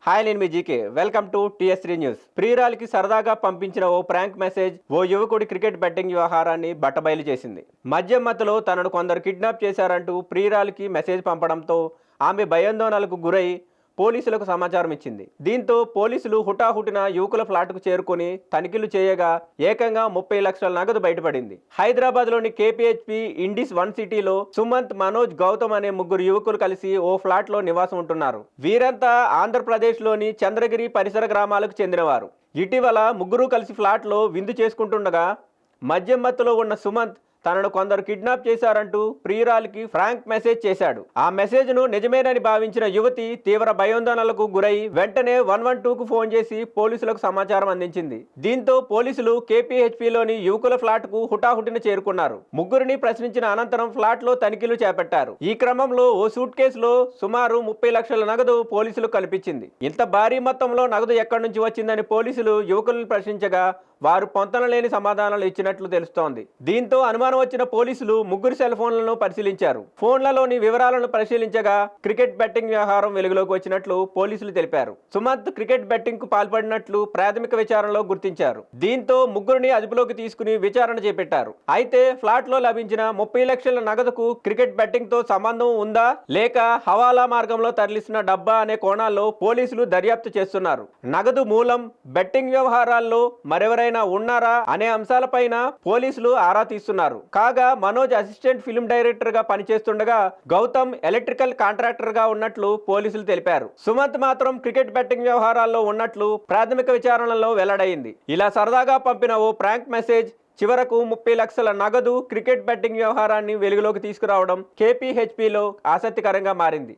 Hi నేను మీ GK welcome to టీఎస్3 news. ప్రియురాలికి సరదాగా పంపించిన ఓ ప్రాంక్ మెసేజ్ ఓ యువకుడి క్రికెట్ బెట్టింగ్ వ్యవహారాన్ని బట్టబయలు చేసింది. మద్యం మత్తులో తనను కొందరు కిడ్నాప్ చేశారంటూ ప్రియురాలికి మెసేజ్ పంపడంతో ఆమె భయాందోళనలకు గురై పోలీసులకు సమాచారం ఇచ్చింది. దీంతో పోలీసులు హుటాహుటిన యువకుల ఫ్లాట్కు చేరుకుని తనిఖీలు చేయగా ఏకంగా 30 లక్షల నగదు బయటపడింది. హైదరాబాద్లోని కేపీహెచ్పి ఇండిస్ 1 సిటీలో సుమంత్, మనోజ్, గౌతమ్ అనే ముగ్గురు యువకులు కలిసి ఓ ఫ్లాట్లో నివాసం ఉంటున్నారు. వీరంతా ఆంధ్రప్రదేశ్లోని చంద్రగిరి పరిసర గ్రామాలకు చెందినవారు. ఇటీవల ముగ్గురు కలిసి ఫ్లాట్లో విందు చేసుకుంటుండగా మద్యం మత్తులో ఉన్న సుమంత్ తనను కొందరు కిడ్నాప్ చేశారంటూ ప్రియురాలికి ఫ్రాంక్ మెసేజ్ చేశాడు. ఆ మెసేజ్ ను నిజమేనని భావించిన యువతి తీవ్ర భయాందోళనలకు గురై వెంటనే 112కు ఫోన్ చేసి పోలీసులకు సమాచారం అందించింది. దీంతో పోలీసులు కేపీహెచ్పిలోని యువకుల ఫ్లాట్ కు హుటాహుటిన చేరుకున్నారు. ముగ్గురిని ప్రశ్నించిన అనంతరం ఫ్లాట్ లో తనిఖీలు చేపట్టారు. ఈ క్రమంలో ఓ సూట్ కేసులో సుమారు 30 లక్షల నగదు పోలీసులు కల్పించింది. ఇంత భారీ మొత్తంలో నగదు ఎక్కడి నుంచి వచ్చిందని పోలీసులు యువకులను ప్రశ్నించగా వారు పొంతనలేని సమాధానాలు ఇచ్చినట్లు తెలుస్తోంది. దీంతో అనుమానం వచ్చిన పోలీసులు ముగ్గురు సెల్ ఫోన్లను పరిశీలించారు. ఫోన్లలోని వివరాలను పరిశీలించగా క్రికెట్ బెట్టింగ్ వ్యవహారం వెలుగులోకి వచ్చినట్లు పోలీసులు తెలిపారు. సుమంత్ క్రికెట్ బెట్టింగ్ కు పాల్పడినట్లు ప్రాథమిక విచారణలో గుర్తించారు. దీంతో ముగ్గురిని అదుపులోకి తీసుకుని విచారణ చేపట్టారు. అయితే ఫ్లాట్ లో లభించిన 30 లక్షల నగదుకు క్రికెట్ బెట్టింగ్ తో సంబంధం ఉందా లేక హవాలా మార్గంలో తరలిస్తున్న డబ్బా అనే కోణాల్లో పోలీసులు దర్యాప్తు చేస్తున్నారు. నగదు మూలం, బెట్టింగ్ వ్యవహారాల్లో మరెవరైనా ఉన్నారా అనే అంశాలపైన పోలీసులు ఆరా తీస్తున్నారు. కాగా మనోజ్ అసిస్టెంట్ ఫిల్మ్ డైరెక్టర్ గా పనిచేస్తుండగా గౌతమ్ ఎలక్ట్రికల్ కాంట్రాక్టర్ గా ఉన్నట్లు పోలీసులు తెలిపారు. సుమంత్ మాత్రం క్రికెట్ బెట్టింగ్ వ్యవహారాల్లో ఉన్నట్లు ప్రాథమిక విచారణలో వెల్లడైంది. ఇలా సరదాగా పంపిన ఓ ప్రాంక్ మెసేజ్ చివరకు 30 లక్షల నగదు క్రికెట్ బెట్టింగ్ వ్యవహారాన్ని వెలుగులోకి తీసుకురావడం కేపీహెచ్పిలో ఆసక్తికరంగా మారింది.